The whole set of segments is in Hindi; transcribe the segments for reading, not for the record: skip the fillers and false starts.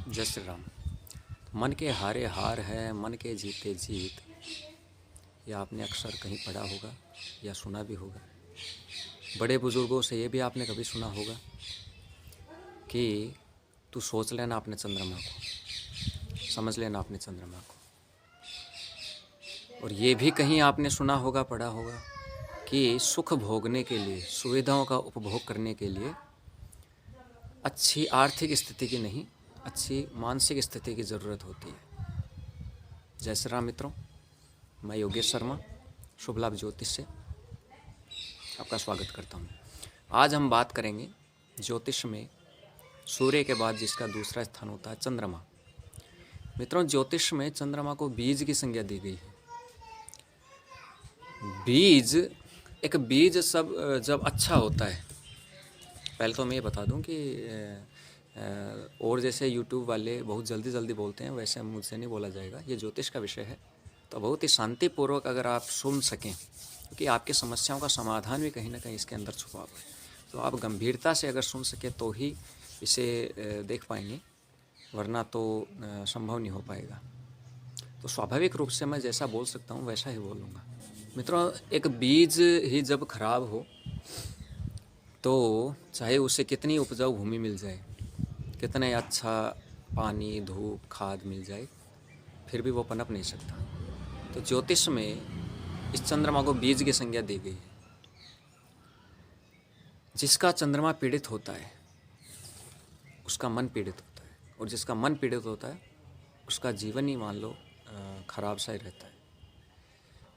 जय श्री राम। मन के हारे हार है, मन के जीते जीत। यह आपने अक्सर कहीं पढ़ा होगा या सुना भी होगा। बड़े बुजुर्गों से ये भी आपने कभी सुना होगा कि तू सोच लेना अपने चंद्रमा को, समझ लेना अपने चंद्रमा को। और ये भी कहीं आपने सुना होगा, पढ़ा होगा कि सुख भोगने के लिए, सुविधाओं का उपभोग करने के लिए अच्छी आर्थिक स्थिति की नहीं, अच्छी मानसिक स्थिति की ज़रूरत होती है। जय श्री राम मित्रों, मैं योगेश शर्मा शुभ लाभ ज्योतिष से आपका स्वागत करता हूँ। आज हम बात करेंगे ज्योतिष में सूर्य के बाद जिसका दूसरा स्थान होता है चंद्रमा। मित्रों, ज्योतिष में चंद्रमा को बीज की संज्ञा दी गई है। एक बीज सब जब अच्छा होता है, पहले तो मैं ये बता दूं कि और जैसे यूट्यूब वाले बहुत जल्दी बोलते हैं, वैसे मुझसे नहीं बोला जाएगा। ये ज्योतिष का विषय है, तो बहुत ही शांतिपूर्वक अगर आप सुन सकें, क्योंकि आपकी समस्याओं का समाधान भी कहीं ना कहीं इसके अंदर छुपा हुआ है, तो आप गंभीरता से अगर सुन सकें तो ही इसे देख पाएंगे, वरना तो संभव नहीं हो पाएगा। तो स्वाभाविक रूप से मैं जैसा बोल सकता हूँ वैसा ही बोलूँगा। मित्रों, एक बीज ही जब खराब हो तो चाहे उसे कितनी उपजाऊ भूमि मिल जाए, कितने अच्छा पानी, धूप, खाद मिल जाए, फिर भी वो पनप नहीं सकता। तो ज्योतिष में इस चंद्रमा को बीज की संज्ञा दी गई है। जिसका चंद्रमा पीड़ित होता है उसका मन पीड़ित होता है, और जिसका मन पीड़ित होता है उसका जीवन ही मान लो खराब सा ही रहता है।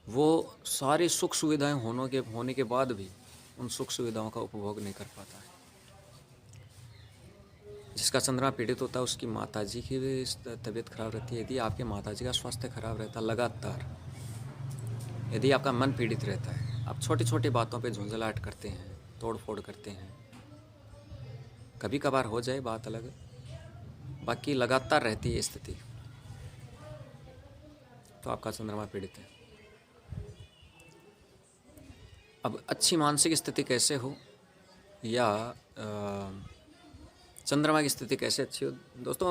वो सारी सुख सुविधाएं होने के बाद भी उन सुख सुविधाओं का उपभोग नहीं कर पाता है। जिसका चंद्रमा पीड़ित होता है उसकी माताजी की भी तबीयत खराब रहती है। यदि आपके माताजी का स्वास्थ्य खराब रहता है लगातार, यदि आपका मन पीड़ित रहता है, आप छोटी छोटी बातों पे झुंझलाहट करते हैं, तोड़ फोड़ करते हैं, कभी कभार हो जाए बात अलग, बाकी लगातार रहती है स्थिति, तो आपका चंद्रमा पीड़ित है। अब अच्छी मानसिक स्थिति कैसे हो या चंद्रमा की स्थिति कैसे अच्छी हो? दोस्तों,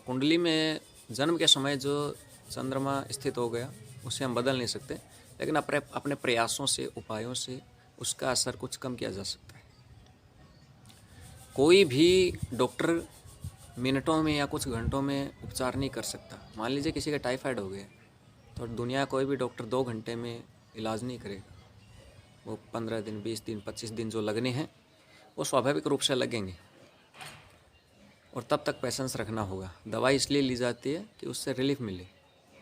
कुंडली में जन्म के समय जो चंद्रमा स्थित हो गया उसे हम बदल नहीं सकते, लेकिन अपने प्रयासों से, उपायों से उसका असर कुछ कम किया जा सकता है। कोई भी डॉक्टर मिनटों में या कुछ घंटों में उपचार नहीं कर सकता। मान लीजिए किसी का टाइफाइड हो गया, तो दुनिया कोई भी डॉक्टर 2 घंटे में इलाज नहीं करेगा। वो 15 दिन, 20 दिन, 25 दिन जो लगने हैं वो स्वाभाविक रूप से लगेंगे, और तब तक पेशेंस रखना होगा। दवाई इसलिए ली जाती है कि उससे रिलीफ मिले,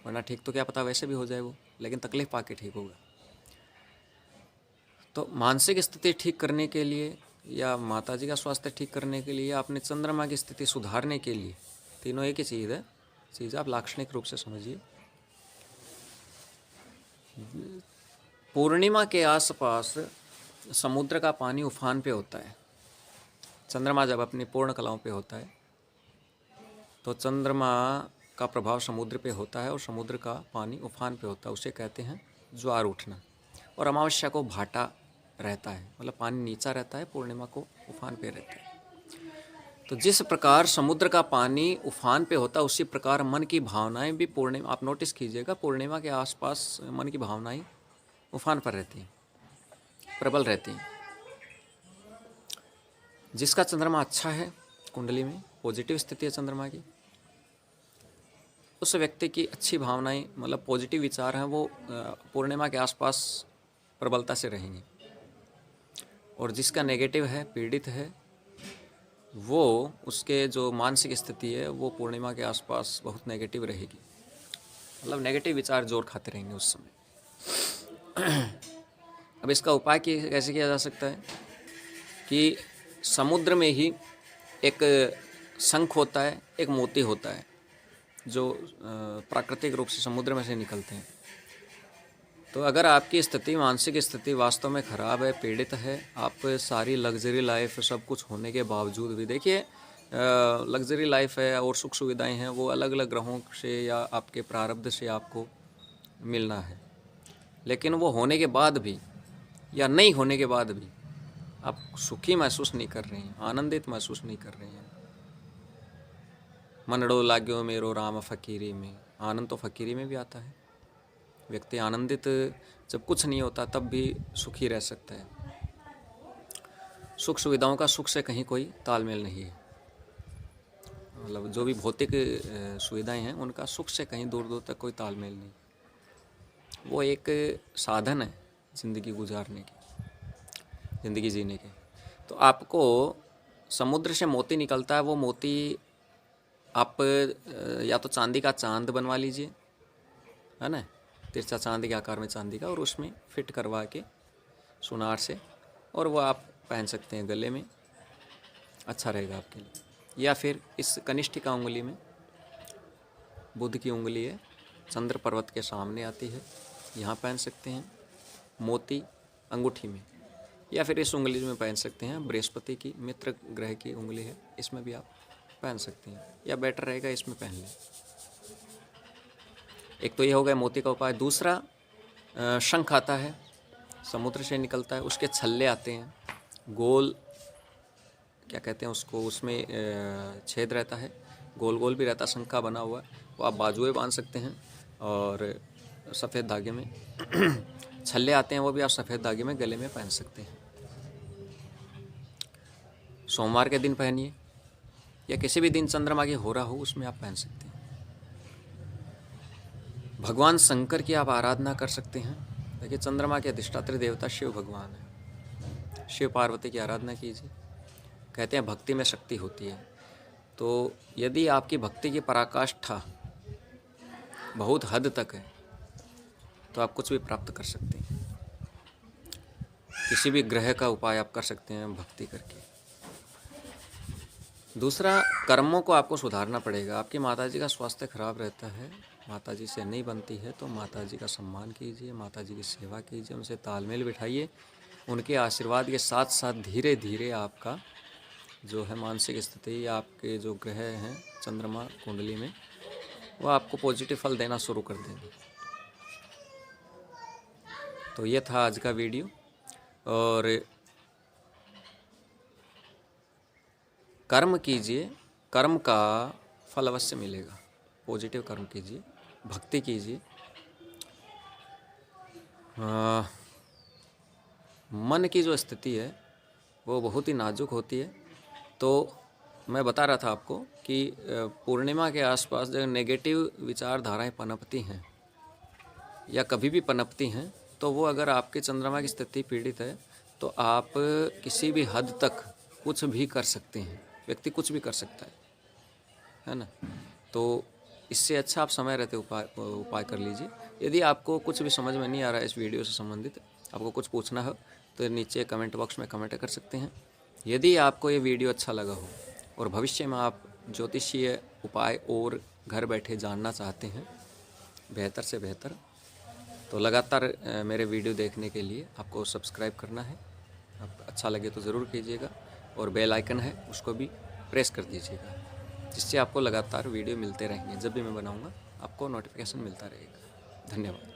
वरना ठीक तो क्या पता वैसे भी हो जाए वो, लेकिन तकलीफ पाके ठीक होगा। तो मानसिक स्थिति ठीक करने के लिए या माताजी का स्वास्थ्य ठीक करने के लिए, अपने चंद्रमा की स्थिति सुधारने के लिए, तीनों एक ही चीज़ आप लाक्षणिक रूप से समझिए। पूर्णिमा के आसपास समुद्र का पानी उफान पे होता है। चंद्रमा जब अपनी पूर्ण कलाओं पे होता है तो चंद्रमा का प्रभाव समुद्र पे होता है, और समुद्र का पानी उफान पे होता है, उसे कहते हैं ज्वार उठना। और अमावस्या को भाटा रहता है, मतलब पानी नीचा रहता है, पूर्णिमा को उफान पे रहता है। तो जिस प्रकार समुद्र का पानी उफान पे होता है, उसी प्रकार मन की भावनाएं भी पूर्णिमा, आप नोटिस कीजिएगा, पूर्णिमा के आसपास मन की भावनाएं उफान पर रहती हैं, प्रबल रहती हैं। जिसका चंद्रमा अच्छा है, कुंडली में पॉजिटिव स्थिति है चंद्रमा की, उस व्यक्ति की अच्छी भावनाएं, मतलब पॉजिटिव विचार हैं, वो पूर्णिमा के आसपास प्रबलता से रहेंगे। और जिसका नेगेटिव है, पीड़ित है, वो उसके जो मानसिक स्थिति है वो पूर्णिमा के आसपास बहुत नेगेटिव रहेगी, मतलब नेगेटिव विचार जोर खाते रहेंगे उस समय। अब इसका उपाय कैसे किया जा सकता है कि समुद्र में ही एक शंख होता है, एक मोती होता है, जो प्राकृतिक रूप से समुद्र में से निकलते हैं। तो अगर आपकी स्थिति, मानसिक स्थिति वास्तव में ख़राब है, पीड़ित है, आप सारी लग्जरी लाइफ सब कुछ होने के बावजूद भी, देखिए लग्जरी लाइफ है और सुख सुविधाएं हैं, वो अलग अलग ग्रहों से या आपके प्रारब्ध से आपको मिलना है, लेकिन वो होने के बाद भी या नहीं होने के बाद भी आप सुखी महसूस नहीं कर रहे हैं, आनंदित महसूस नहीं कर रहे हैं, मनड़ो लाग्यो मेरो राम फकीरी में, आनंद तो फकीरी में भी आता है। व्यक्ति आनंदित जब कुछ नहीं होता तब भी सुखी रह सकता है। सुख सुविधाओं का सुख से कहीं कोई तालमेल नहीं है। मतलब जो भी भौतिक सुविधाएं हैं उनका सुख से कहीं दूर दूर तक कोई तालमेल नहीं। वो एक साधन है ज़िंदगी गुजारने की, ज़िंदगी जीने के। तो आपको समुद्र से मोती निकलता है, वो मोती आप या तो चांदी का चांद बनवा लीजिए, है ना, तिरछा चांदी के आकार में चांदी का, और उसमें फिट करवा के सुनार से, और वो आप पहन सकते हैं गले में, अच्छा रहेगा आपके लिए। या फिर इस कनिष्ठिका उंगली में, बुध की उंगली है, चंद्र पर्वत के सामने आती है, यहाँ पहन सकते हैं। मोती अंगूठी में, या फिर इस उंगली में पहन सकते हैं, बृहस्पति की मित्र ग्रह की उंगली है, इसमें भी आप पहन सकते हैं, या बेटर रहेगा इसमें पहन लें। एक तो ये हो गया मोती का उपाय। दूसरा, शंख आता है, समुद्र से निकलता है, उसके छल्ले आते हैं, गोल क्या कहते हैं उसको, उसमें छेद रहता है, गोल गोल भी रहता है, शंख का बना हुआ, वो आप बाजुएं बांध सकते हैं। और सफ़ेद धागे में छल्ले आते हैं, वो भी आप सफ़ेद धागे में गले में पहन सकते हैं। सोमवार के दिन पहनिए, या किसी भी दिन चंद्रमा की हो रहा हो उसमें आप पहन सकते हैं। भगवान शंकर की आप आराधना कर सकते हैं। देखिए, चंद्रमा के अधिष्ठात्री देवता शिव भगवान है। शिव पार्वती की आराधना कीजिए। कहते हैं भक्ति में शक्ति होती है। तो यदि आपकी भक्ति की पराकाष्ठा बहुत हद तक है तो आप कुछ भी प्राप्त कर सकते हैं। किसी भी ग्रह का उपाय आप कर सकते हैं भक्ति करके। दूसरा, कर्मों को आपको सुधारना पड़ेगा। आपकी माताजी का स्वास्थ्य खराब रहता है, माताजी से नहीं बनती है, तो माताजी का सम्मान कीजिए, माताजी की सेवा कीजिए, उनसे तालमेल बिठाइए। उनके आशीर्वाद के साथ साथ धीरे धीरे आपका जो है मानसिक स्थिति, या आपके जो ग्रह हैं चंद्रमा कुंडली में, वो आपको पॉजिटिव फल देना शुरू कर देंगे। तो ये था आज का वीडियो। और कर्म कीजिए, कर्म का फल अवश्य मिलेगा। पॉजिटिव कर्म कीजिए, भक्ति कीजिए। मन की जो स्थिति है वो बहुत ही नाजुक होती है। तो मैं बता रहा था आपको कि पूर्णिमा के आसपास जो नेगेटिव विचारधाराएं पनपती हैं या कभी भी पनपती हैं, तो वो अगर आपके चंद्रमा की स्थिति पीड़ित है तो आप किसी भी हद तक कुछ भी कर सकते हैं। व्यक्ति कुछ भी कर सकता है ना। तो इससे अच्छा आप समय रहते उपाय कर लीजिए। यदि आपको कुछ भी समझ में नहीं आ रहा है इस वीडियो से संबंधित, आपको कुछ पूछना हो तो नीचे कमेंट बॉक्स में कमेंट कर सकते हैं। यदि आपको ये वीडियो अच्छा लगा हो और भविष्य में आप ज्योतिषीय उपाय और घर बैठे जानना चाहते हैं बेहतर से बेहतर, तो लगातार मेरे वीडियो देखने के लिए आपको सब्सक्राइब करना है। आप अच्छा लगे तो ज़रूर कीजिएगा, और बेल आइकन है उसको भी प्रेस कर दीजिएगा, जिससे आपको लगातार वीडियो मिलते रहेंगे। जब भी मैं बनाऊंगा आपको नोटिफिकेशन मिलता रहेगा। धन्यवाद।